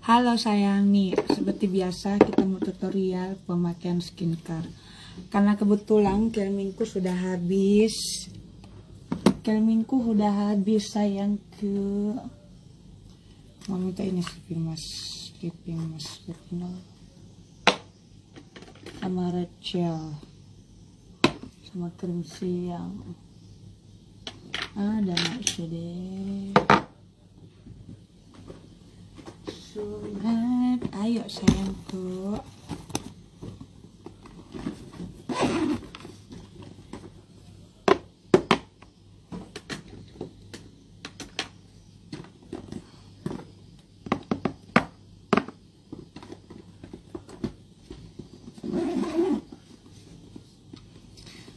Halo sayang, nih seperti biasa kita mau tutorial pemakaian skincare. Karena kebetulan kelmingku sudah habis. Sayang ke mau minta ini sleeping mask retinol sama red gel sama krim siang. Ada deh. Surat, ayo sayangku.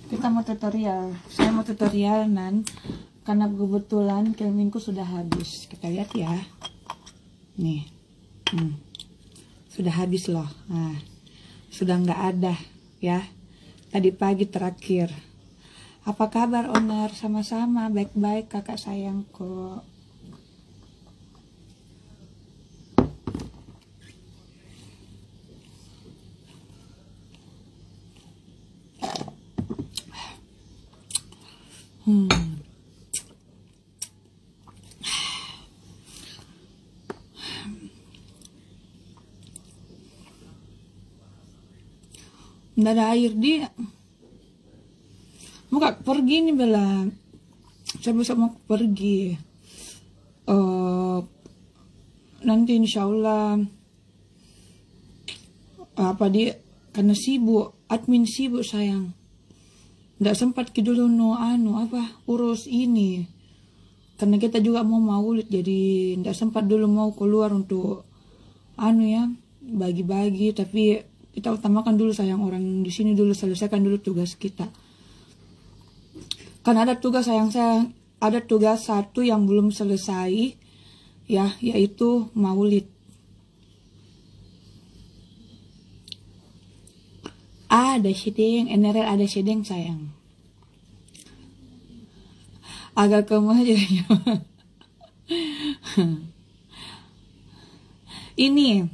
Kita mau tutorial. Saya mau tutorial karena kebetulan kelmingku sudah habis. Kita lihat ya. Nih. Sudah habis loh. Nah, sudah nggak ada ya. Tadi pagi terakhir. Apa kabar owner? Sama-sama baik-baik kakak sayangku. Nggak ada air dia. Mau pergi nih Bella. Saya besok mau pergi. Nanti insya Allah karena sibuk, admin sibuk sayang. Nggak sempat dulu urus ini. Karena kita juga mau maulid, jadi nggak sempat dulu mau keluar untuk bagi-bagi, tapi kita utamakan dulu sayang orang di sini dulu, selesaikan dulu tugas kita. Karena ada tugas ada tugas satu yang belum selesai ya, yaitu maulid. Ada shading, NRL ada shading sayang. Agak kemah aja. Ini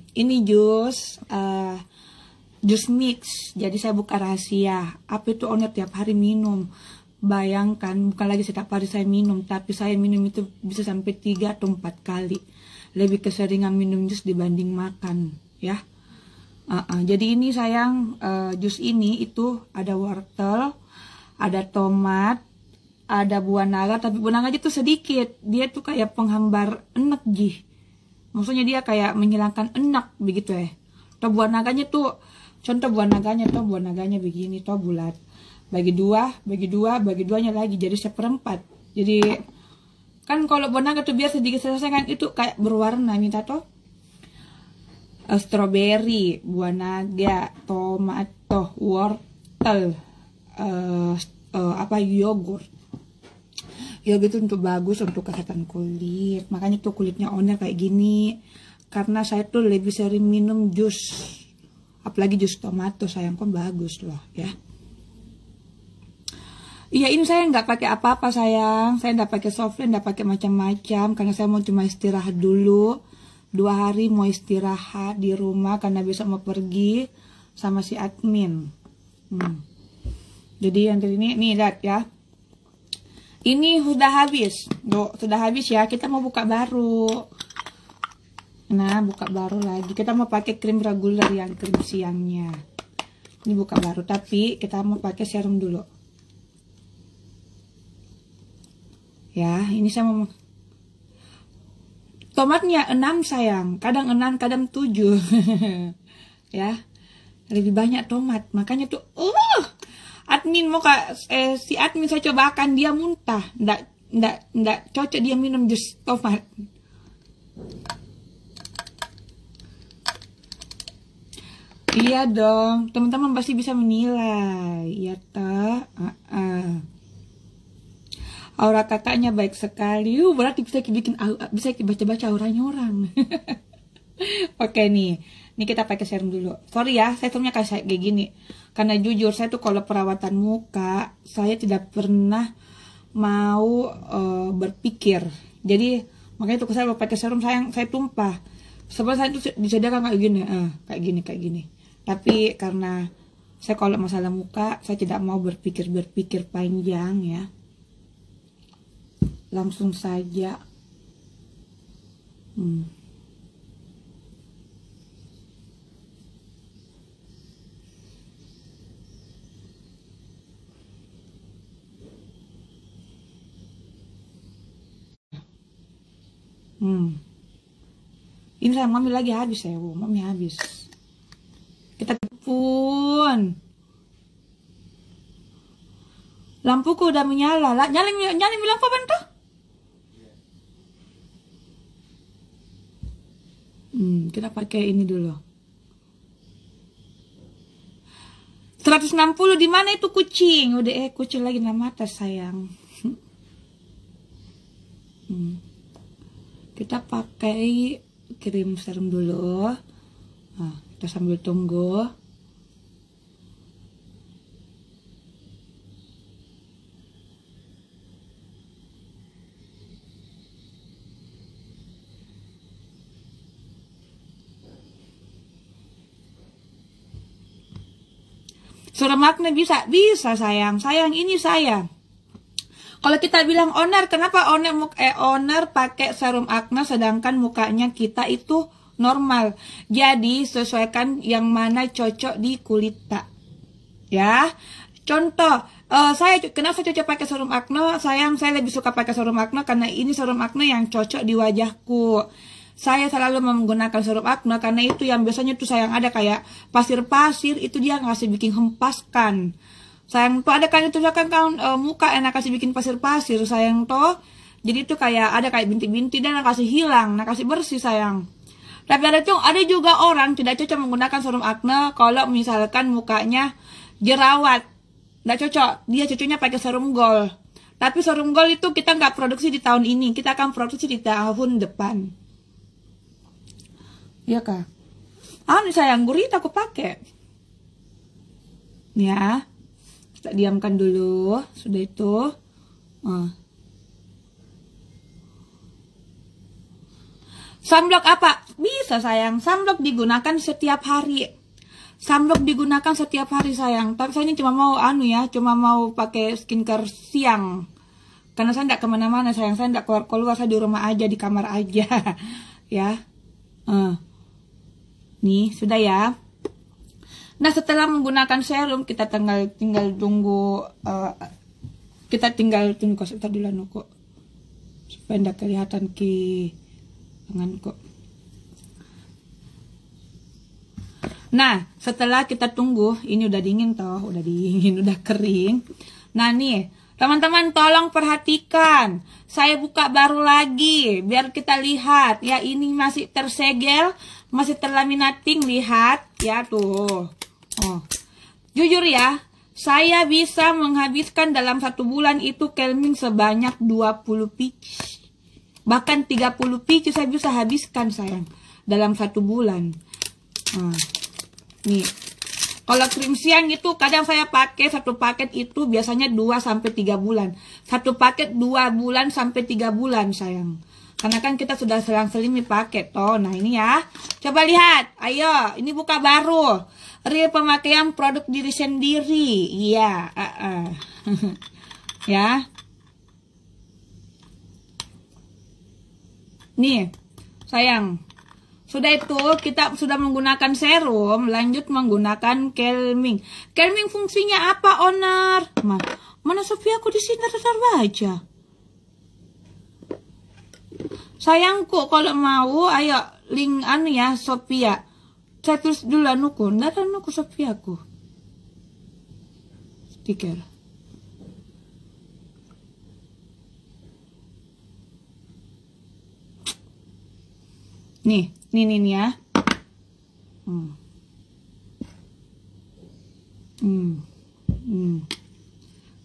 jus mix, jadi saya buka rahasia. Apa itu owner tiap hari minum? Bayangkan, bukan lagi setiap hari saya minum, tapi saya minum itu bisa sampai 3 atau 4 kali. Lebih keseringan minum jus dibanding makan, ya. Jadi ini sayang, jus ini itu ada wortel, ada tomat, ada buah naga, tapi buah naga itu sedikit. Dia tuh kayak penghambar enak maksudnya dia kayak menghilangkan enak begitu ya. Buah naganya tuh, contoh buah naganya begini tuh bulat. Bagi duanya lagi jadi 1/4. Jadi kan kalau buah naga tuh biar sedikit selesai kan, itu kayak berwarna minta tuh. Strawberry, buah naga, tomat, wortel, yogurt. Yogurt itu untuk bagus untuk kesehatan kulit. Makanya tuh kulitnya owner kayak gini. Karena saya tuh lebih sering minum jus, apalagi jus tomato sayang, kan bagus loh ya. Iya, ini saya nggak pakai apa-apa sayang, saya nggak pakai softline, nggak pakai macam-macam, karena saya mau cuma istirahat dulu. 2 hari mau istirahat di rumah karena besok mau pergi sama si admin. Jadi yang ini lihat ya. Ini sudah habis, sudah habis ya. Kita mau buka baru. Nah, buka baru lagi. Kita mau pakai krim reguler yang krim siangnya. Ini buka baru, tapi kita mau pakai serum dulu. Ya, ini saya mau. Tomatnya 6 sayang, kadang 6, kadang 7. Ya, lebih banyak tomat. Makanya tuh, admin si admin saya cobakan, dia muntah. Nggak cocok dia minum jus tomat. Iya dong, teman-teman pasti bisa menilai, ya toh. Aura kakaknya baik sekali. Berarti bisa baca auranya orang. Oke nih kita pakai serum dulu. Sorry ya, serumnya kayak gini. Karena jujur saya tuh kalau perawatan muka saya tidak pernah mau berpikir. Jadi makanya tuh saya pakai serum saya tumpah. Sebenarnya itu disediakan kayak gini, kayak gini. Tapi karena saya kalau masalah muka, saya tidak mau berpikir panjang ya. Langsung saja. Ini saya mami lagi habis ya, Bu. Mami habis. Kita pun. Lampuku udah menyala. Nyalain lampu apa tuh? Kita pakai ini dulu. 160 di mana itu kucing? Udah kucing lagi nama mata sayang. Kita pakai krim serum dulu. Nah, kita sambil tunggu. Serum acne bisa sayang. Sayang ini sayang. Kalau kita bilang owner, kenapa owner pakai serum acne sedangkan mukanya kita itu normal? Jadi sesuaikan yang mana cocok di kulit tak. Ya. Contoh, kenapa saya cocok pakai serum acne? Sayang, saya lebih suka pakai serum acne karena ini serum acne yang cocok di wajahku. Saya selalu menggunakan serum acne karena itu yang biasanya tuh sayang ada kayak pasir-pasir, itu dia ngasih bikin hempaskan. Sayang tuh ada kan itu kan muka enak kasih bikin pasir-pasir sayang toh. Jadi itu kayak ada kayak bintik-bintik dan kasih hilang, kasih bersih sayang. Tapi ada juga orang tidak cocok menggunakan serum acne kalau misalkan mukanya jerawat. Nggak cocok, dia cocoknya pakai serum gold. Tapi serum gold itu kita nggak produksi di tahun ini, kita akan produksi di tahun depan. Iya kak? Ini sayang gurita aku pakai. Ya. Kita diamkan dulu, sudah itu. Sunblock apa? Bisa sayang, sunblock digunakan setiap hari. Sunblock digunakan setiap hari sayang. Tapi saya ini cuma mau cuma mau pakai skincare siang. Karena saya tidak kemana-mana sayang, saya tidak keluar, saya di rumah aja, di kamar aja. Ya. Nih, sudah ya. Nah, setelah menggunakan serum, kita tinggal tunggu. Kita tinggal tunggu sebentar dulu kok. Supaya tidak kelihatan ke tanganku. Nah, setelah kita tunggu, ini udah dingin toh, udah kering. Nah, nih, teman-teman tolong perhatikan. Saya buka baru lagi biar kita lihat ya, ini masih tersegel, masih terlaminating, lihat ya tuh. Jujur ya, saya bisa menghabiskan dalam 1 bulan itu Kelming sebanyak 20 piece. Bahkan 30 piece saya bisa habiskan sayang dalam 1 bulan. Nih, kalau krim siang itu kadang saya pakai 1 paket itu biasanya 2-3 bulan. 1 paket 2 bulan sampai 3 bulan sayang. Karena kan kita sudah selang-seling paket toh. Nah ini ya, coba lihat, ayo, ini buka baru. Real pemakaian produk diri sendiri. Iya, ya. Nih, sayang. Sudah itu, kita sudah menggunakan serum, lanjut menggunakan Kelming. Kelming fungsinya apa, owner? Mana Sophia aku di sini baca. Sayangku, kalau mau, ayo link ya, Sophia. Saya tulis dulu nggak ada Sophia aku. Stiker. Nih ya.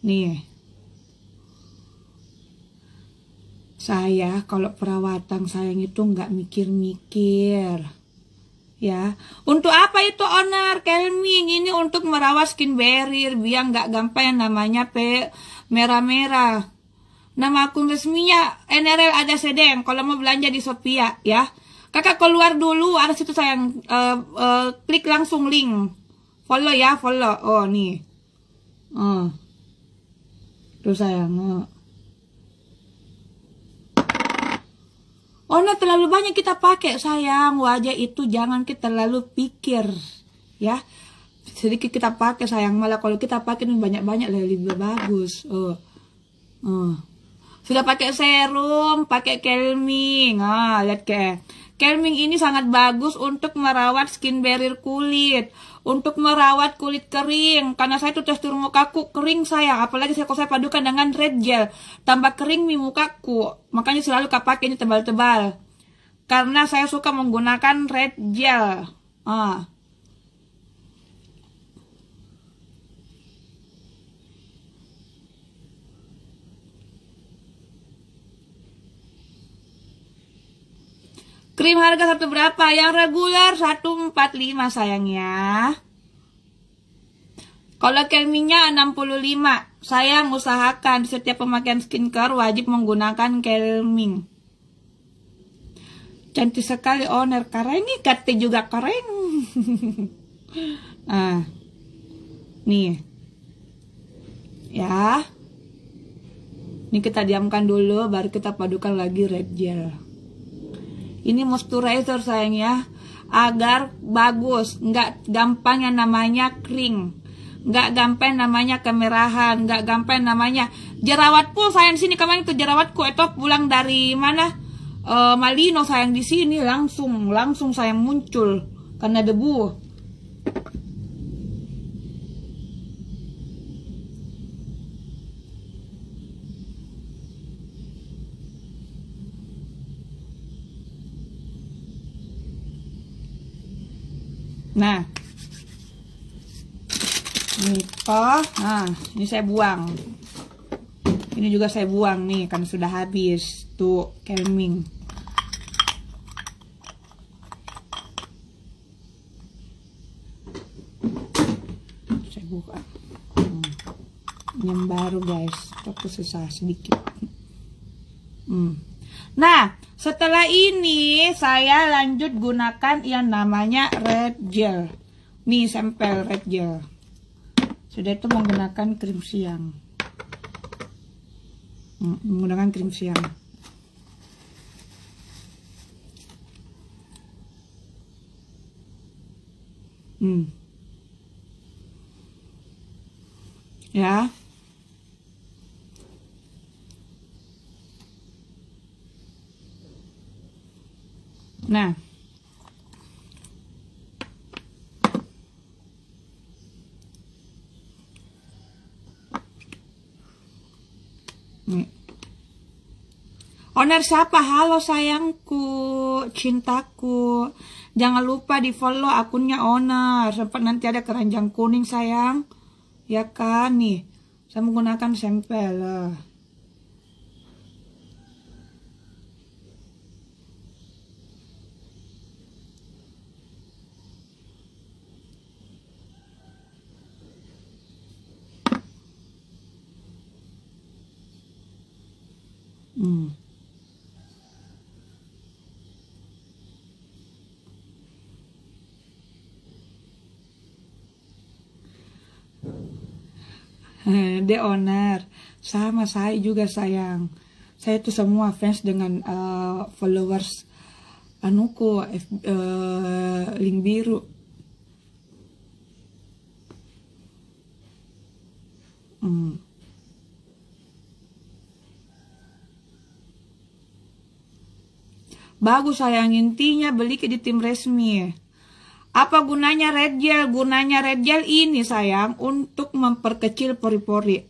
Nih. Saya kalau perawatan sayang itu nggak mikir-mikir. Ya, untuk apa itu owner Kelming? Ini untuk merawat skin barrier biar nggak gampang yang namanya merah-merah. Nama akun resminya NRL ada sedeng. Kalau mau belanja di Sophia ya. Kakak keluar dulu, ada situ sayang, klik langsung link. Follow ya, follow. Oh, nih. Tuh sayang. Oh, nah terlalu banyak kita pakai sayang. Wajah itu jangan kita terlalu pikir. Ya. Sedikit kita pakai sayang. Malah kalau kita pakai banyak-banyak lebih bagus. Sudah pakai serum, pakai calming. Lihat ke. Calming ini sangat bagus untuk merawat skin barrier kulit, untuk merawat kulit kering. Karena saya tuh tekstur mukaku kering sayang, apalagi kalau saya padukan dengan red gel, tambah kering nih mukaku. Makanya selalu saya pakai ini tebal-tebal. Karena saya suka menggunakan red gel. Krim harga satu berapa? Yang regular 145 sayang ya. Kalau calmingnya 65. Sayang usahakan setiap pemakaian skincare wajib menggunakan calming. Cantik sekali owner. Keren nih, kate juga keren. Nih. Ya. Ini kita diamkan dulu, baru kita padukan lagi red gel. Ini moisturizer sayang ya, agar bagus, nggak gampang yang namanya kering, nggak gampang namanya kemerahan, nggak gampang namanya jerawat pun sayang. Sini kemarin itu jerawatku itu pulang dari mana, Malino sayang, di sini langsung sayang muncul karena debu. Nah, ini toh, ini saya buang. Ini juga saya buang nih, kan sudah habis tuh calming. Saya buka. Ini yang baru guys, tapi susah sedikit. Nah, setelah ini saya lanjut gunakan yang namanya red gel. Nih sampel red gel. Sudah itu menggunakan krim siang. Menggunakan krim siang. Ya. Nah, nih. Owner siapa? Halo sayangku, cintaku. Jangan lupa di follow akunnya owner. Sempat nanti ada keranjang kuning sayang. Ya kan nih. Saya menggunakan sampel. The owner sama saya juga sayang. Saya tuh semua fans dengan followers anuku link biru. Bagus sayang, intinya beli di tim resmi. Apa gunanya red gel? Gunanya red gel ini sayang untuk memperkecil pori-pori.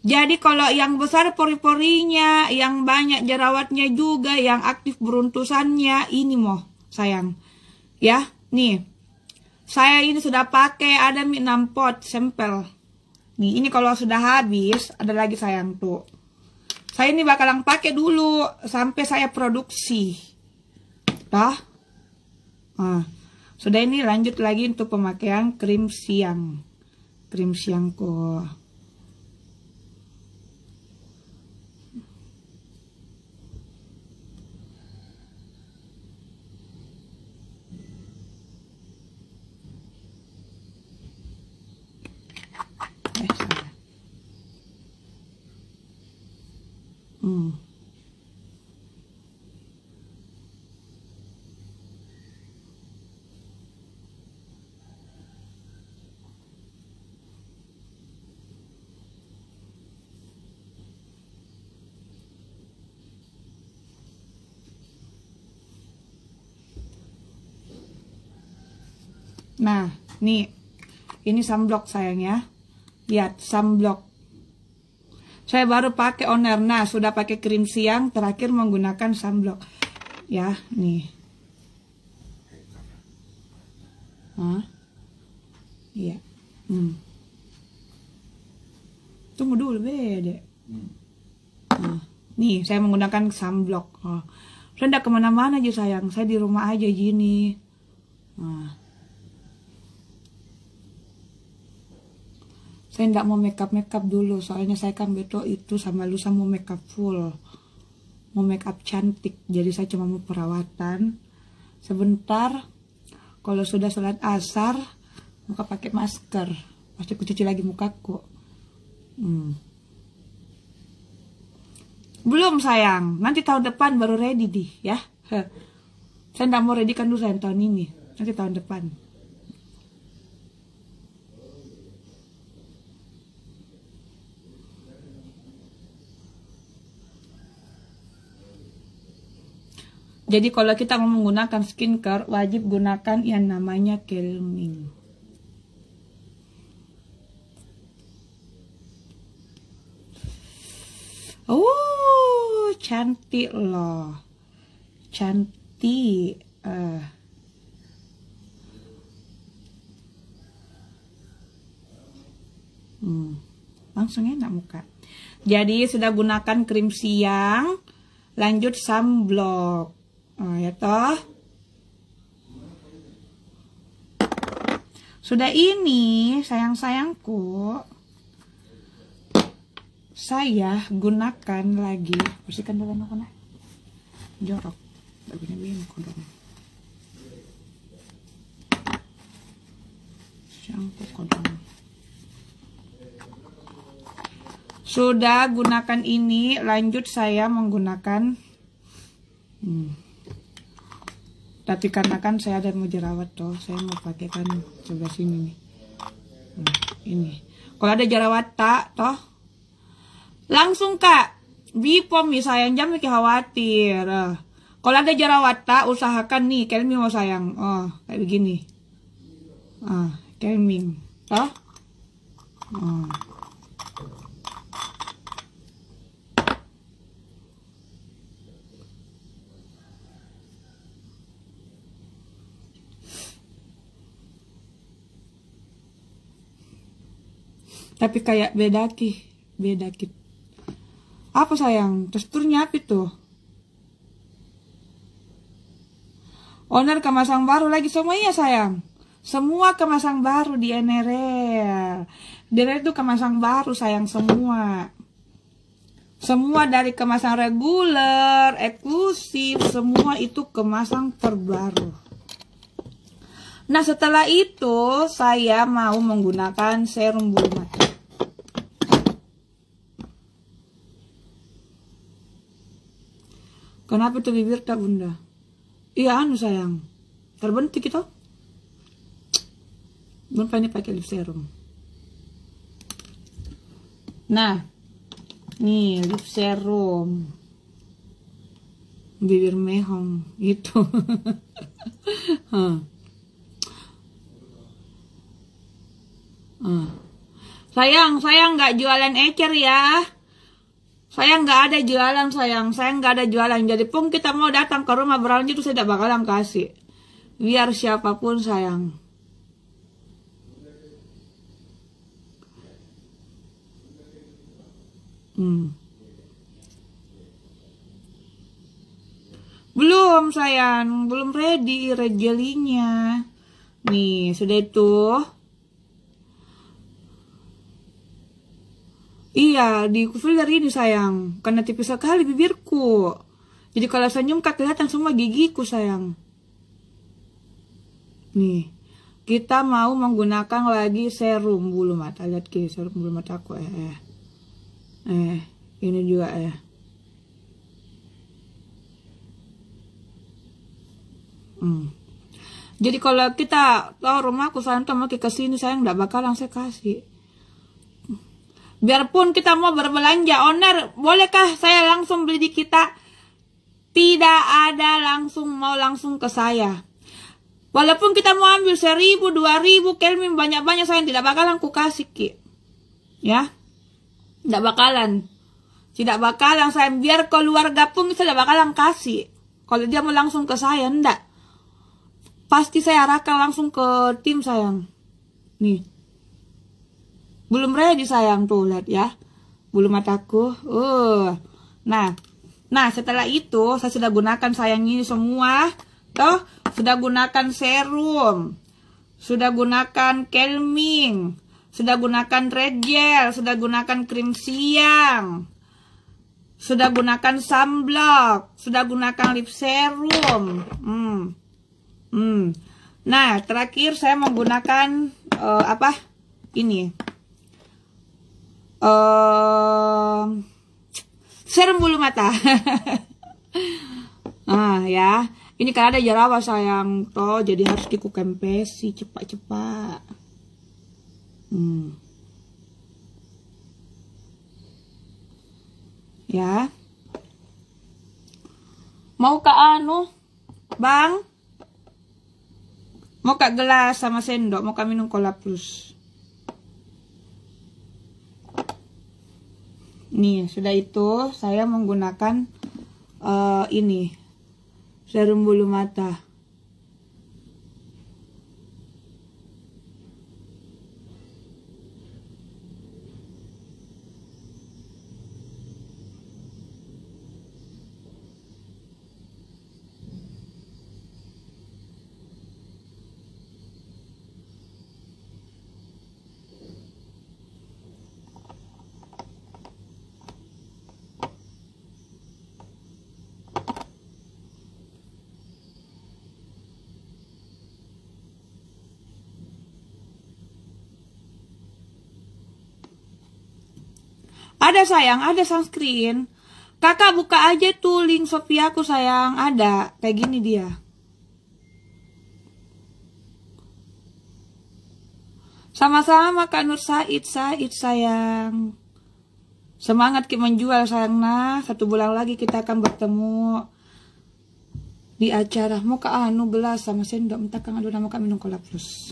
Jadi kalau yang besar pori-porinya, yang banyak jerawatnya juga, yang aktif beruntusannya, ini mau sayang. Ya, nih. Saya ini sudah pakai ada 6 pot sampel. Nih, ini kalau sudah habis, ada lagi sayang tuh. Saya ini bakalan pakai dulu sampai saya produksi. Dah. Sudah, ini lanjut lagi untuk pemakaian krim siang. Krim siangku. Nah, nih. Ini sunblock sayang ya. Lihat, sunblock. Saya baru pakai Oner. Nah, sudah pakai krim siang, terakhir menggunakan sunblock. Ya, nih. Iya. Tunggu dulu, beda. Nih, saya menggunakan sunblock. Saya tidak kemana-mana aja sayang. Saya di rumah aja gini. Saya tidak mau makeup dulu. Soalnya saya kan betul itu sama lusa mau makeup full. Mau makeup cantik. Jadi saya cuma mau perawatan. Sebentar. Kalau sudah sholat asar, muka pakai masker. Pasti aku cuci lagi mukaku. Belum sayang. Nanti tahun depan baru ready di ya. Saya tidak mau ready kan dulu sayang tahun ini. Nanti tahun depan. Jadi kalau kita mau menggunakan skincare, wajib gunakan yang namanya calming. Oh, cantik loh. Cantik. Langsung enak muka. Jadi sudah gunakan krim siang, lanjut sunblock. Ya toh. Sudah ini sayang-sayangku. Saya gunakan lagi. Bersihkan dulu aku nah. Jorok. Begini kodong. Shampoo kodong. Sudah gunakan ini, lanjut saya menggunakan tapi karena kan saya ada mau jerawat toh, saya mau pakai kan coba sini nih. Ini. Kalau ada jerawat tak toh, langsung Kak, Bipom nih sayang, jangan mikir khawatir. Kalau ada jerawat tak, usahakan nih, calming mau sayang. Kayak begini. Calming. Toh? Tapi kayak beda ki. Apa sayang? Teksturnya apa itu? Oner kemasan baru lagi semua ya sayang. Semua kemasan baru di NRL. Dia itu kemasan baru sayang semua. Semua dari kemasan reguler, eksklusif, semua itu kemasan terbaru. Nah setelah itu saya mau menggunakan serum bulu mata. Kenapa tuh bibir tak bunda? Iya anu sayang, terbentuk itu. Bunda ini pakai lip serum. Nah, nih lip serum. Bibir mehong itu. Sayang nggak jualan ecer ya. Saya nggak ada jualan sayang, saya nggak ada jualan. Jadi pun kita mau datang ke rumah berlanjut itu saya tidak bakalan kasih. Biar siapapun sayang. Belum sayang, belum ready jelinya. Nih sudah itu. Iya, di filter ini sayang, karena tipis sekali bibirku. Jadi kalau senyum kak kelihatan semua gigiku sayang. Nih, kita mau menggunakan lagi serum bulu mata. Lihat ke serum bulu mata aku ini juga Jadi kalau kita tahu rumahku sayang mau ke sini sayang nggak bakalan saya kasih. Biarpun kita mau berbelanja Oner, bolehkah saya langsung beli di kita? Tidak ada langsung mau langsung ke saya. Walaupun kita mau ambil 1000, 2000 Kelvin banyak-banyak sayang, tidak bakalan ku kasih Ki. Ya. Tidak bakalan. Tidak bakalan sayang. Biar keluarga pun tidak bakalan kasih. Kalau dia mau langsung ke saya, enggak. Pasti saya arahkan langsung ke tim sayang. Nih. Belum ready sayang tuh, lihat ya. Bulu mataku. Nah, setelah itu saya sudah gunakan sayang ini semua. Toh, sudah gunakan serum. Sudah gunakan calming. Sudah gunakan red gel, sudah gunakan krim siang. Sudah gunakan sunblock, sudah gunakan lip serum. Nah, terakhir saya menggunakan apa? Ini. Serum bulu mata. Ya. Ini kan ada jerawat sayang toh, jadi harus dikukempesi cepat-cepat. Ya. Mau ke anu, Bang? Mau ke gelas sama sendok, mau ke minum Cola Plus. Nih, sudah itu saya menggunakan ini. Serum bulu mata. Ada sayang, ada sunscreen. Kakak buka aja tuh link Shopee aku sayang, ada. Kayak gini dia. Sama-sama Kak Nur Said sayang. Semangat kita menjual sayang. Nah, 1 bulan lagi kita akan bertemu di acara. Mau ke anu gelas sama sendok. Minta Kang Adu nama Kak minum Cola Plus.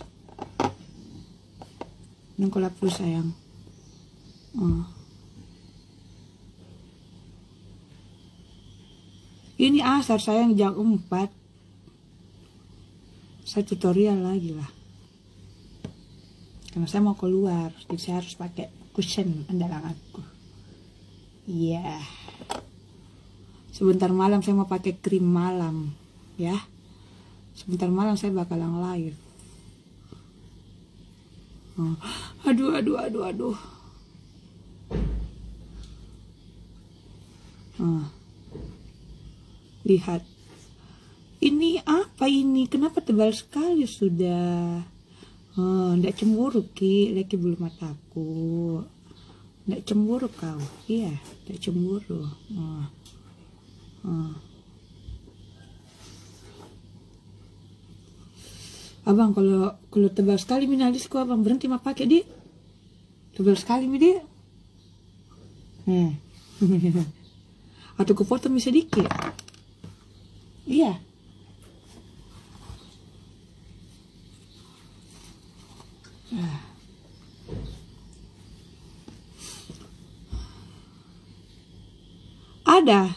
Minum Cola Plus sayang. Ini asar sayang jam 4. Saya tutorial lagi lah. Karena saya mau keluar, jadi saya harus pakai cushion andalan aku. Iya. Sebentar malam saya mau pakai krim malam, ya. Sebentar malam saya bakalan live. Aduh. Lihat. Ini apa ini? Kenapa tebal sekali sudah? Nggak cemburu Ki, lagi bulu mataku. Nggak cemburu kau, iya, nggak cemburu. Abang kalau tebal sekali minalisku abang berhenti mah pakai di. Tebal sekali mi dia. Atau ku foto mi sedikit. Iya. Ada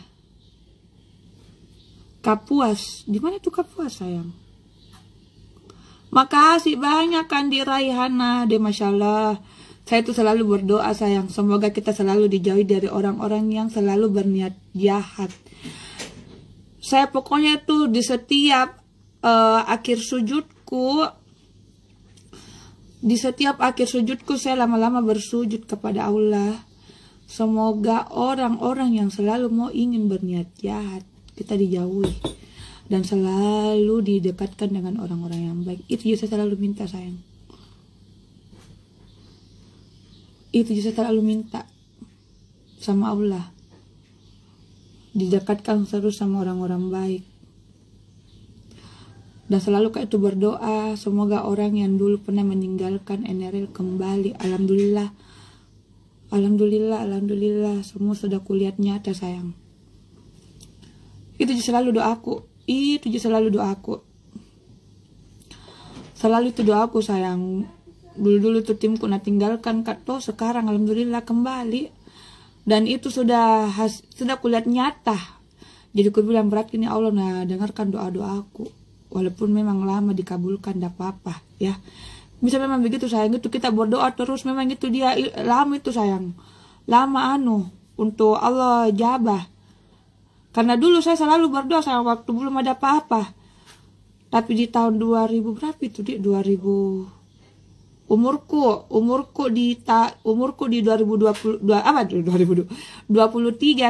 Kapuas. Di mana tuh Kapuas sayang? Makasih banyak kan di Raihana. Deh Masya Allah. Saya tuh selalu berdoa sayang. Semoga kita selalu dijauhi dari orang-orang yang selalu berniat jahat. Saya pokoknya tuh di setiap akhir sujudku. Di setiap akhir sujudku saya lama-lama bersujud kepada Allah. Semoga orang-orang yang selalu mau ingin berniat jahat kita dijauhi. Dan selalu didekatkan dengan orang-orang yang baik. Itu juga saya selalu minta sayang. Itu juga saya selalu minta sama Allah. Didekatkan terus sama orang-orang baik. Dan selalu kayak itu berdoa. Semoga orang yang dulu pernah meninggalkan NRL kembali. Alhamdulillah. Semua sudah kulihat nyata sayang. Itu juga selalu doaku. Selalu itu doaku sayang. Dulu-dulu tuh timku nak tinggalkan Kak toh, sekarang alhamdulillah kembali. Dan itu sudah kulihat nyata. Jadi aku bilang berarti ini Allah nah dengarkan doa-doaku. Walaupun memang lama dikabulkan, tidak apa-apa ya. Bisa memang begitu sayang, itu kita berdoa terus, memang itu dia lama itu sayang. Lama untuk Allah jabah. Karena dulu saya selalu berdoa sayang waktu belum ada apa-apa. Tapi di tahun 2000 berapa itu di 2000 umurku di 2022 apa 2023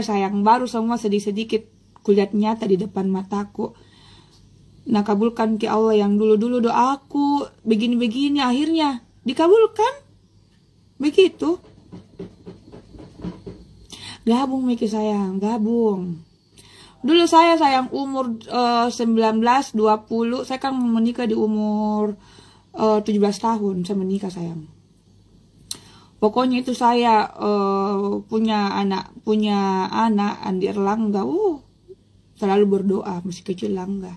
sayang, baru semua sedikit kulihat nyata di depan mataku. Nah kabulkan ke Allah yang dulu-dulu doaku begini-begini akhirnya dikabulkan. Begitu. Gabung Miki sayang, gabung. Dulu saya sayang umur 19, 20, saya kan menikah di umur 17 tahun, saya menikah sayang. Pokoknya itu saya punya anak Andi Erlangga, selalu berdoa, masih kecil Langga.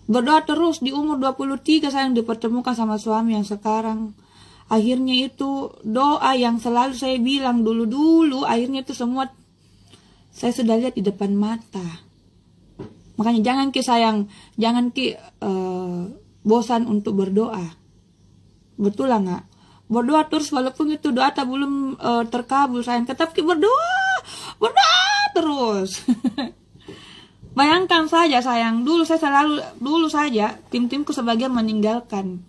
Berdoa terus di umur 23 sayang dipertemukan sama suami yang sekarang. Akhirnya itu doa yang selalu saya bilang dulu-dulu, akhirnya itu semua saya sudah lihat di depan mata. Makanya jangan bosan untuk berdoa. Betul lah nggak? Berdoa terus walaupun itu doa tak belum terkabul sayang, tetap berdoa terus. Bayangkan saja sayang, dulu saja tim-timku sebagian meninggalkan.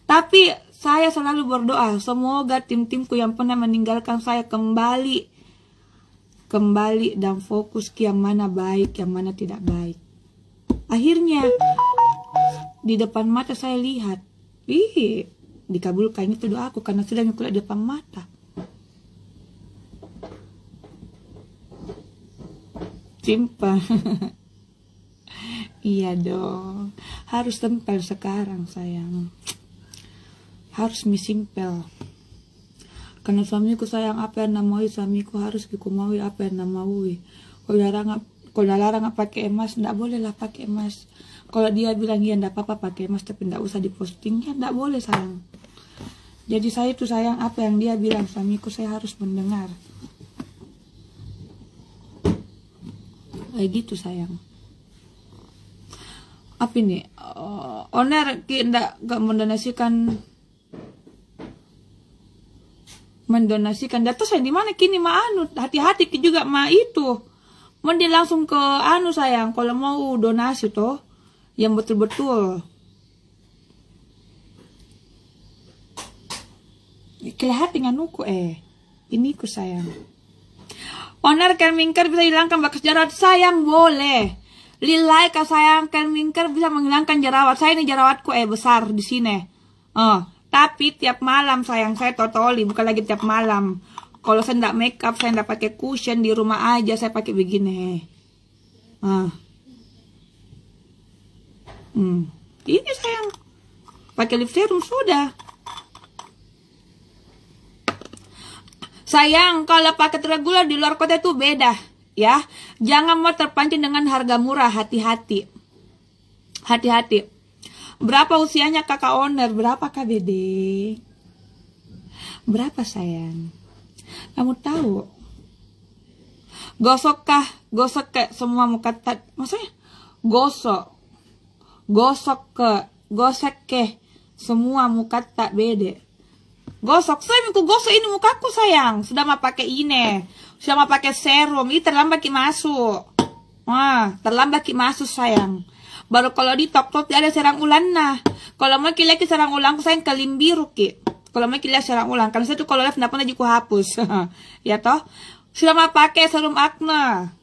Tapi saya selalu berdoa, semoga tim-timku yang pernah meninggalkan saya kembali dan fokus ke yang mana baik, yang mana tidak baik. Akhirnya di depan mata saya lihat, dikabulkan itu doaku karena sudah mikulah di depan mata. Simpel. Iya dong, harus tempel sekarang sayang. Harus simpel. Karena suamiku sayang apa yang namaui, suamiku harus dikumaui apa yang namaui. Kalau larang pakai emas, tidak boleh lah pakai emas. Kalau dia bilang ya tidak apa-apa pakai emas tapi tidak usah diposting, ya tidak boleh sayang. Jadi saya itu sayang apa yang dia bilang, suamiku saya harus mendengar. Kayak gitu sayang. Apa ini? Owner tidak mendonasikan data saya di mana kini hati-hati juga itu mau dia langsung ke sayang kalau mau donasi toh yang betul-betul kelihatan nganuku ini ku sayang. Owner Kelminker bisa hilangkan bekas jerawat sayang, boleh lilai ka sayang. Kelminker bisa menghilangkan jerawat saya, ini jerawatku besar di sini. Tapi tiap malam sayang saya totoli, bukan lagi tiap malam. Kalau saya tidak make up, saya tidak pakai cushion di rumah aja, saya pakai begini. Ini sayang, pakai lip serum sudah. Sayang, kalau paket reguler di luar kota itu beda, ya. Jangan mau terpancing dengan harga murah, hati-hati. Hati-hati. Berapa usianya kakak owner? Berapa KBD? Berapa sayang? Kamu tahu? Gosok ke semua muka maksudnya gosok ke semua muka tak bede. Gosok, saya mau gosok ini mukaku sayang. Sudah mau pakai ini, sudah mau pakai serum, ini terlambat masuk. Terlambat masuk sayang. Baru kalau di top ada serang ulang nah. Kalau mau lagi serang ulang sayang kalim biru ki. Kalau mau lihat serang ulang, karena saya tuh kalau live tidak pernah juga hapus. Ya toh. Sudah mau pakai serum acne.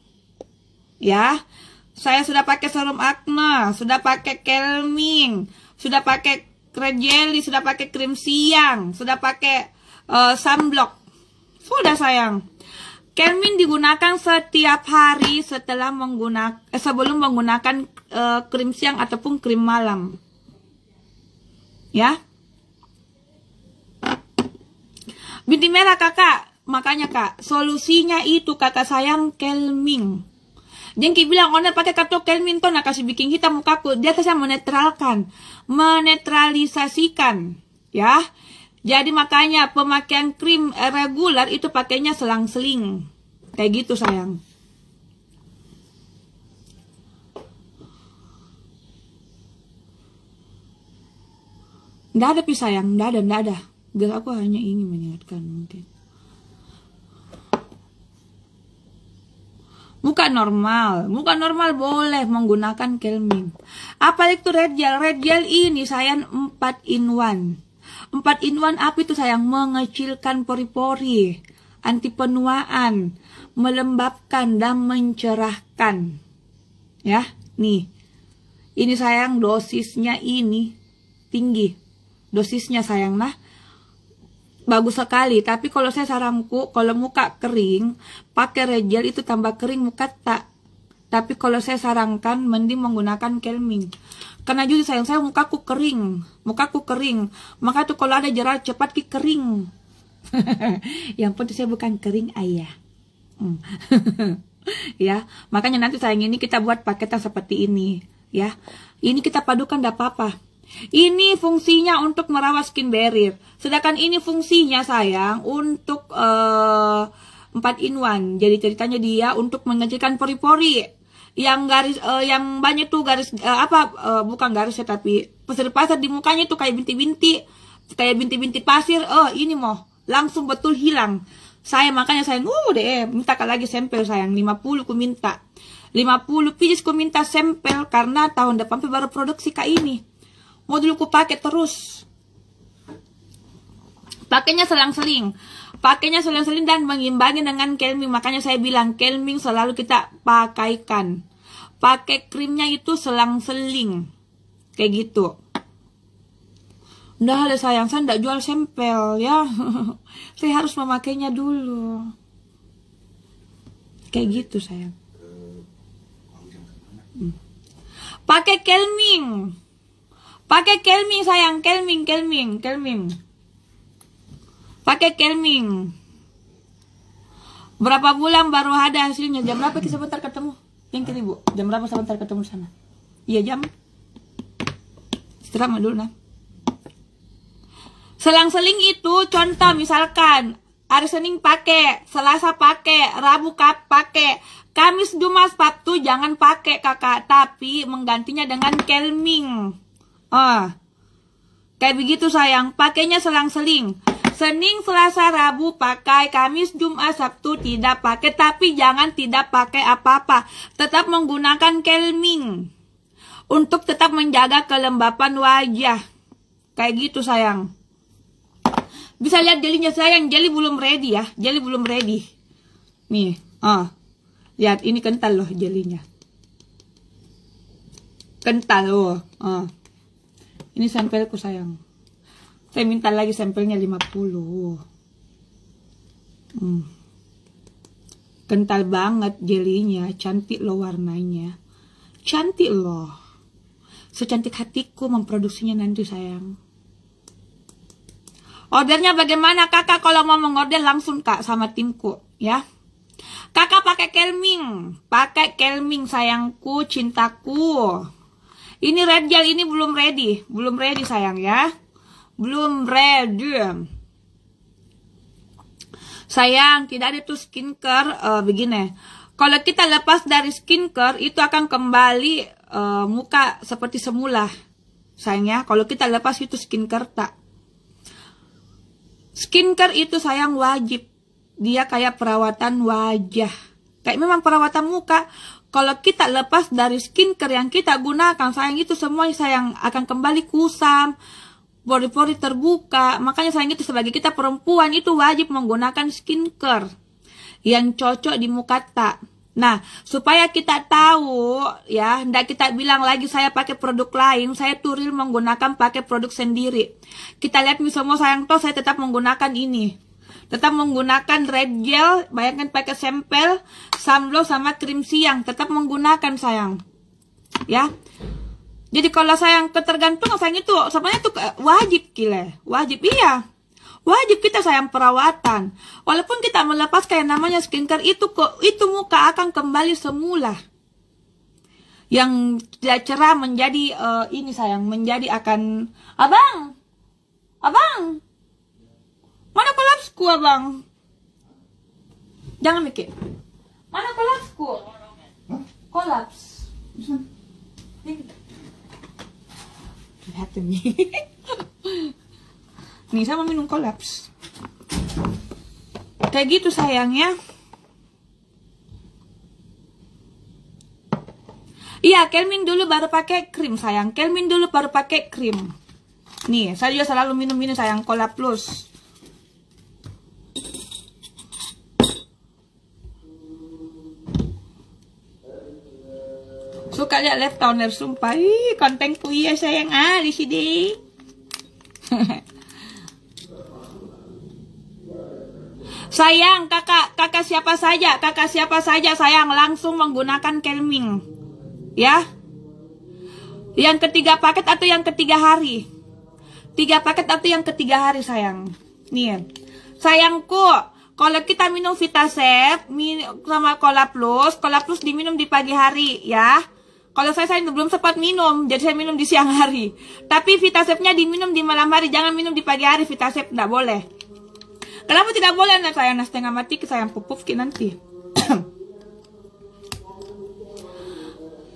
Ya. Saya sudah pakai serum acne, sudah pakai calming, sudah pakai jelly, sudah pakai krim siang, sudah pakai sunblock. Sudah sayang. Calming digunakan setiap hari setelah sebelum menggunakan krim siang ataupun krim malam. Ya. Binti merah kakak, makanya kak, solusinya itu kakak sayang calming. Jengki bilang owner pakai kartu Kelmin tuh, nah kasih bikin hitam mukaku. Dia kasih menetralkan, menetralisasikan, ya. Jadi makanya pemakaian krim reguler itu pakainya selang-seling, kayak gitu sayang. Nggak ada sayang, nggak ada. Biar aku hanya ingin mengingatkan mungkin. Muka normal boleh menggunakan Kelming. Apa itu red gel? Red gel ini sayang 4 in 1. 4 in 1 apa itu sayang? Mengecilkan pori-pori, anti penuaan, melembabkan dan mencerahkan. Ya, nih. Ini sayang dosisnya ini tinggi. Dosisnya sayang nah. Bagus sekali, tapi kalau saya saranku, kalau muka kering, pakai red gel itu tambah kering muka tak. Tapi kalau saya sarankan, mending menggunakan Kelming. Karena jujur sayang, saya mukaku kering. Maka tuh kalau ada jerawat cepat kering. Yang penting saya bukan kering ayah. Ya, makanya nanti sayang ini kita buat paketan seperti ini. Ya, ini kita padukan tidak apa-apa. Ini fungsinya untuk merawat skin barrier. Sedangkan ini fungsinya sayang untuk 4 in 1. Jadi ceritanya dia untuk mengecilkan pori-pori. Yang garis yang banyak tuh garis bukan garis ya, tapi pasir-pasir di mukanya tuh kayak binti-binti. Kayak binti-binti pasir. Ini mau langsung betul hilang. Saya makanya sayang minta lagi sampel sayang 50 ku minta. 50 pieces ku minta sampel karena tahun depan baru produksi kayak ini. Mau dulu ku pakai terus. Pakainya selang-seling. Dan mengimbangi dengan Kelming. Makanya saya bilang Kelming selalu kita pakaikan. Pakai krimnya itu selang-seling. Kayak gitu. Udah sayang, saya tidak jual sampel ya. Saya harus memakainya dulu. Kayak gitu sayang. Pakai Kelming. Pakai Kelming sayang, Kelming. Pakai Kelming. Berapa bulan baru ada hasilnya? Jam berapa kita sebentar ketemu? Yang kiri bu, jam berapa sebentar ketemu sana? Iya jam. Istirahat dulu nah. Selang-seling itu contoh misalkan hari Senin pakai, Selasa pakai, Rabu pakai, Kamis, Jumat, Sabtu jangan pakai kakak, tapi menggantinya dengan Kelming. Kayak begitu sayang, pakainya selang-seling. Senin, Selasa, Rabu pakai, Kamis, Jumat, Sabtu tidak pakai, tapi jangan tidak pakai apa-apa. Tetap menggunakan Kelming untuk tetap menjaga kelembapan wajah. Kayak gitu sayang. Bisa lihat jelinya sayang, jeli belum ready ya, jeli belum ready. Nih, lihat ini kental loh jelinya. Kental loh. Ini sampelku sayang. Saya minta lagi sampelnya 50. Kental banget jelinya. Cantik loh warnanya. Cantik loh. Secantik hatiku memproduksinya nanti sayang. Ordernya bagaimana kakak? Kalau mau mengorder langsung kak sama timku ya. Kakak pakai Kelming. Pakai Kelming sayangku, cintaku. Ini red gel ini belum ready. Belum ready sayang ya. Belum ready. Sayang, tidak ada tuh skincare begini. Kalau kita lepas dari skincare itu akan kembali muka seperti semula. Sayang ya, kalau kita lepas itu skincare tak. Skincare itu sayang wajib. Dia kayak perawatan wajah. Kayak memang perawatan muka. Kalau kita lepas dari skincare yang kita gunakan, sayang itu semua sayang akan kembali kusam, pori-pori terbuka. Makanya sayang itu sebagai kita perempuan itu wajib menggunakan skincare yang cocok di muka tak. Nah, supaya kita tahu ya, ndak kita bilang lagi saya pakai produk lain, saya turil menggunakan pakai produk sendiri. Kita lihat nih semua sayang toh saya tetap menggunakan ini. Tetap menggunakan red gel, bayangkan pakai sampel, sunblock sama krim siang, tetap menggunakan sayang. Ya. Jadi kalau sayang ketergantungan sayang itu sebenarnya itu wajib gila. Wajib iya. Wajib kita sayang perawatan. Walaupun kita melepas kayak namanya skincare itu muka akan kembali semula. yang tidak cerah menjadi ini sayang, menjadi akan abang, mana kolapsku abang? Jangan mikir, mana kolapsku? Kolaps. Lihat nih. Nih sama minum kolaps. Kayak gitu sayang ya. Iya, Kelmin dulu baru pakai krim sayang. Kelmin dulu baru pakai krim. Nih, saya juga selalu minum ini sayang, Cola Plus. Suka lihat Left Toner, sumpah. Ih, kontenku ya sayang. Di sini. Sayang, kakak siapa saja sayang langsung menggunakan Kelming. Ya. Yang ketiga paket atau yang ketiga hari? 3 paket atau yang ketiga hari sayang. Nih. Sayangku, kalau kita minum Vitasep sama Cola Plus diminum di pagi hari ya. Kalau saya belum sempat minum, jadi saya minum di siang hari. Tapi Vitasepnya diminum di malam hari, jangan minum di pagi hari. Vitasep enggak boleh. Kenapa tidak boleh? Nah, sayang setengah mati sayang pupuk nanti.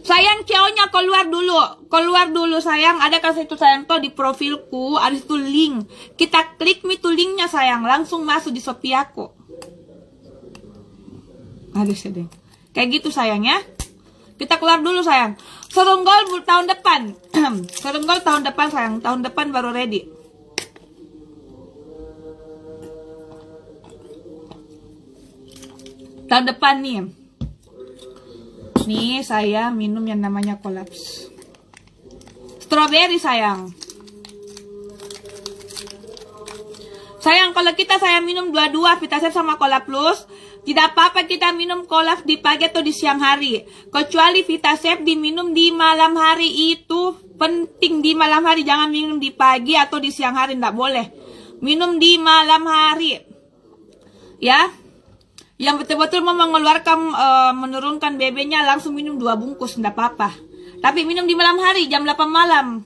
Sayang, Cio-nya keluar dulu sayang. Ada kan itu sayang tuh di profilku, ada itu link. Kita klik itu linknya sayang, langsung masuk di Shopee aku. Ada sedang. Kayak gitu sayang ya. Kita keluar dulu sayang. Serunggol tahun depan. Serunggol tahun depan sayang, tahun depan baru ready. Tahun depan nih. Nih saya minum yang namanya Kolaps. Strawberry sayang. Sayang, kalau saya minum dua-dua Vitasep sama Cola Plus, tidak apa-apa kita minum Kolaps di pagi atau di siang hari. Kecuali Vitasep diminum di malam hari, itu penting di malam hari. Jangan minum di pagi atau di siang hari, tidak boleh. Minum di malam hari. Ya. Yang betul-betul mau mengeluarkan, menurunkan BB-nya langsung minum 2 bungkus, tidak apa-apa. Tapi minum di malam hari, jam 8 malam.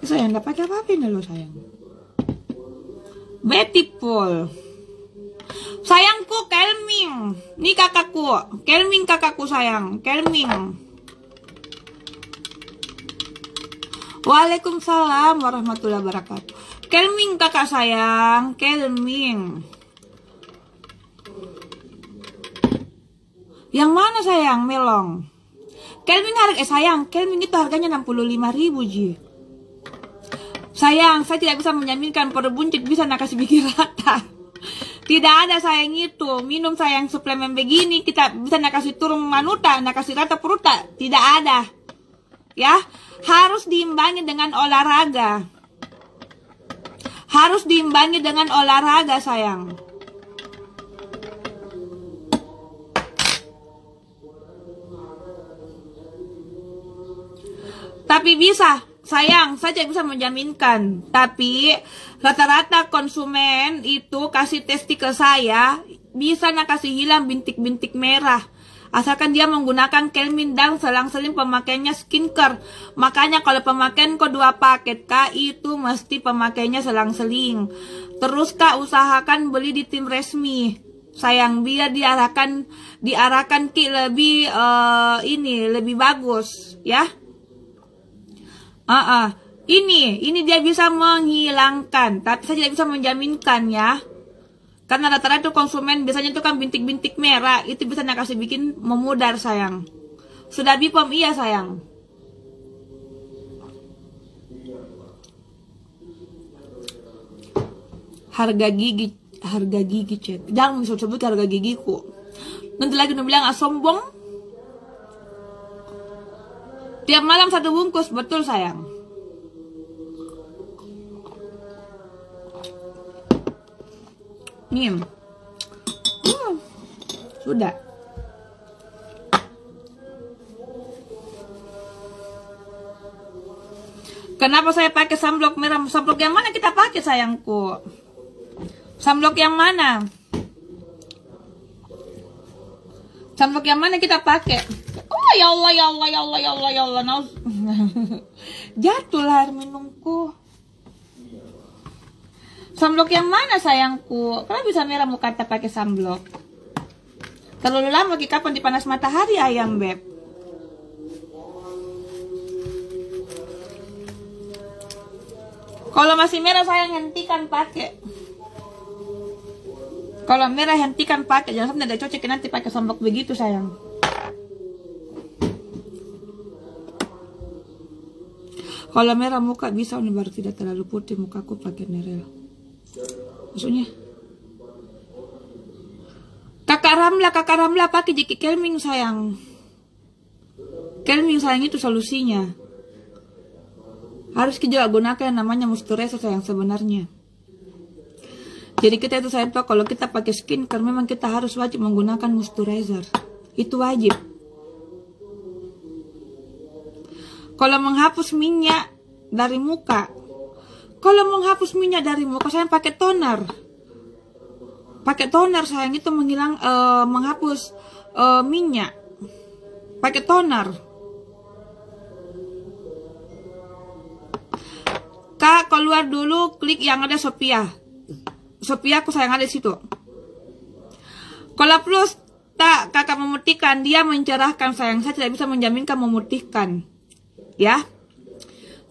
Sayang, tidak pakai apa-apa ini loh sayang. Beautiful. Sayangku, Kelming. Nih kakakku. Kelming kakakku sayang. Kelming. Waalaikumsalam warahmatullahi wabarakatuh. Kelming kakak sayang. Kelming. Yang mana sayang? Melong. Kelming sayang. Kelming itu harganya 65.000 Ji. Sayang, saya tidak bisa menjaminkan pada buncit bisa nak kasih bikin rata. Tidak ada sayang itu. Minum sayang suplemen begini kita bisa nak kasih turun manuta, nak kasih rata peruta. Tidak ada. Ya, harus diimbangi dengan olahraga. Harus diimbangi dengan olahraga sayang. Tapi bisa. Sayang, saya tidak bisa menjaminkan. Tapi rata-rata konsumen itu kasih testi ke saya, bisa nak kasih hilang bintik-bintik merah. Asalkan dia menggunakan Kelmin dan selang-seling pemakaiannya skincare. Makanya kalau pemakaian kok 2 paket kak, itu mesti pemakaiannya selang-seling. Terus kak usahakan beli di tim resmi. Sayang, biar diarahkan ki lebih lebih bagus ya. Ini dia bisa menghilangkan, tapi saya tidak bisa menjaminkan ya. Karena rata-rata konsumen biasanya itu kan bintik-bintik merah, itu bisa nak kasih bikin memudar sayang. Sudah BPOM iya sayang. Harga gigi chat. Jangan sebut harga gigiku. Nanti lagi bilang sombong. Tiap malam 1 bungkus, betul sayang. Nih. Sudah. Kenapa saya pakai sunblock merah? Sunblock yang mana kita pakai sayangku? Sunblock yang mana? Sunblock yang mana kita pakai? Oh ya Allah, ya Allah, ya Allah, ya Allah, ya Allah. Jatuhlah air minumku. Sunblock yang mana sayangku? Kenapa bisa merah muka kita pakai sunblock? Terlalu lama lagi kapan di panas matahari ayam beb. Kalau masih merah sayang hentikan pakai. Kalau merah hentikan pakai. Jangan sampai ada cocok nanti pakai sunblock begitu sayang. Kalau merah muka bisa ini baru tidak terlalu putih mukaku pakai Nerel. Maksudnya Kakak Ramla pakai Jiki Kelming sayang. Kelming sayang itu solusinya. Harus kita juga gunakan yang namanya moisturizer sayang sebenarnya. Jadi kita itu sayang tahu kalau kita pakai skincare memang kita harus wajib menggunakan moisturizer. Itu wajib. Kalau menghapus minyak dari muka. Kalau menghapus minyak dari muka sayang pakai toner. Pakai toner sayang itu menghapus minyak. Pakai toner. Kak keluar dulu klik yang ada Sophia. Sophia aku sayang ada di situ. Kalau plus tak kakak memutihkan dia mencerahkan sayang. Saya tidak bisa menjaminkan memutihkan. Ya.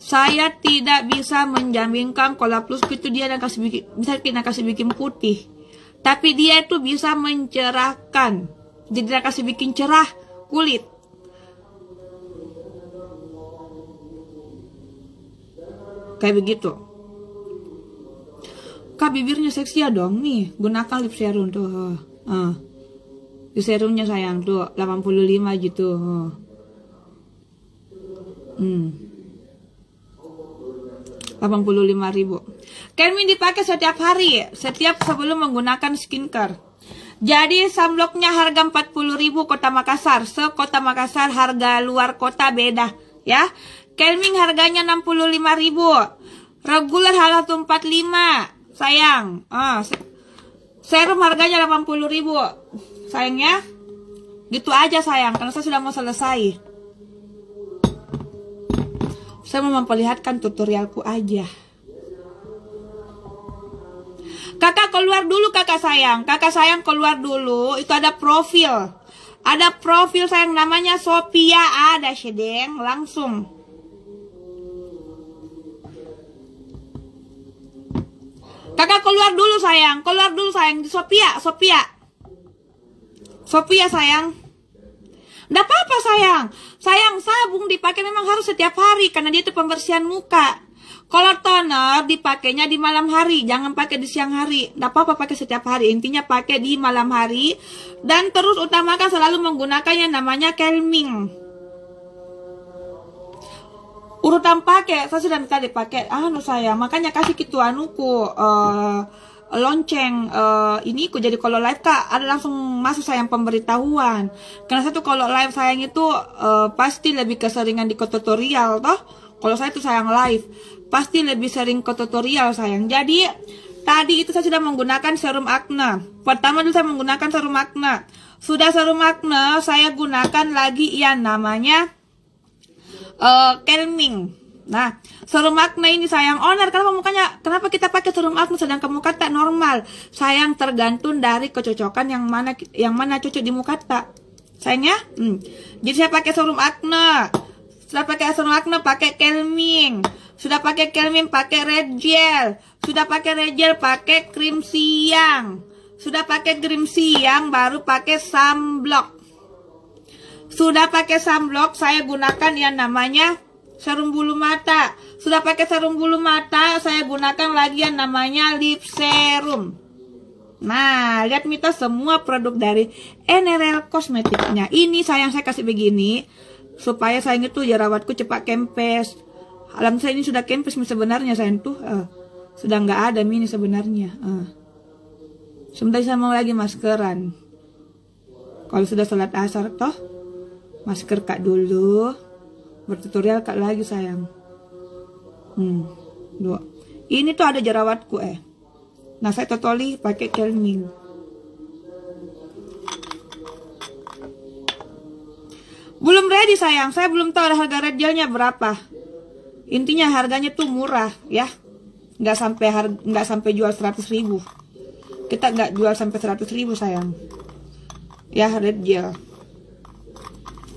Saya tidak bisa menjaminkan kalau plus itu dia bisa kita kasih bikin putih. Tapi dia itu bisa mencerahkan. Jadi dia kasih bikin cerah kulit. Kayak begitu. Kak bibirnya seksi ya dong. Nih gunakan lip serum tuh. Lip serumnya sayang tuh 85 gitu. 85.000. Kelming dipakai setiap hari, setiap sebelum menggunakan skincare. Jadi sunblocknya harga 40.000 Kota Makassar. Kota Makassar harga luar kota beda, ya. Kelming harganya 65.000. Regular harga 45, sayang. Serum harganya 80.000. Sayangnya, gitu aja sayang, karena saya sudah mau selesai. Saya mau memperlihatkan tutorialku aja. Kakak keluar dulu kakak sayang. Kakak sayang keluar dulu. Itu ada profil. Ada profil sayang namanya Sophia. Ada sedeng langsung. Kakak keluar dulu sayang. Keluar dulu sayang. Di Sophia. Sophia sayang. Nggak apa-apa sayang. Sayang sabun dipakai memang harus setiap hari. Karena dia itu pembersihan muka. Kalau toner dipakainya di malam hari. Jangan pakai di siang hari. Nggak apa-apa pakai setiap hari. Intinya pakai di malam hari. Dan terus utamakan selalu menggunakan yang namanya Kelming. Urutan pakai. Saya sudah minta dipakai. Sayang. Makanya kasih gitu lonceng ini ku jadi kalau live kak ada langsung masuk sayang pemberitahuan karena saya tuh kalau live sayang itu pasti lebih keseringan di tutorial toh. Kalau saya tuh sayang live pasti lebih sering ke tutorial sayang. Jadi tadi itu saya sudah menggunakan serum akne. Pertama dulu saya menggunakan serum akne. Sudah serum akne saya gunakan lagi yang namanya Kelming. Nah, serum akne ini sayang owner, kenapa kita pakai serum akne sedangkan muka tak normal? Sayang tergantung dari kecocokan yang mana cocok di muka tak. Sayangnya, jadi saya pakai serum akne. Sudah pakai serum akne, pakai Kelming. Sudah pakai Kelming, pakai red gel. Sudah pakai red gel, pakai krim siang. Sudah pakai krim siang, baru pakai sunblock. Sudah pakai sunblock, saya gunakan yang namanya serum bulu mata. Sudah pakai serum bulu mata, saya gunakan lagi yang namanya lip serum. Nah, lihat Mita semua produk dari Enerel kosmetiknya. Ini sayang saya kasih begini supaya sayang itu jerawatku cepat kempes. Alam saya ini sudah kempes sebenarnya sayang tuh. Sudah nggak ada mini sebenarnya. Sebentar saya mau lagi maskeran. Kalau sudah sholat asar toh, masker kak dulu. Bertutorial kak lagi sayang. 2. Ini tuh ada jerawatku Nah saya totoli pakai Kelming. Belum ready sayang, saya belum tahu harga red gelnya berapa. Intinya harganya tuh murah ya, nggak sampai jual 100.000. Kita nggak jual sampai 100.000 sayang. Ya red gel.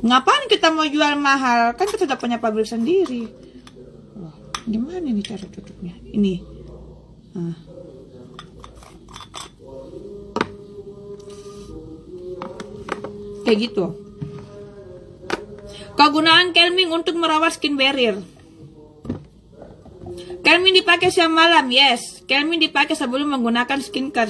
Ngapain kita mau jual mahal? Kan kita sudah punya pabrik sendiri. Gimana nih cara tutupnya? Ini. Kayak gitu. Kegunaan Kelming untuk merawat skin barrier. Kelming dipakai siang malam, yes. Kelming dipakai sebelum menggunakan skincare.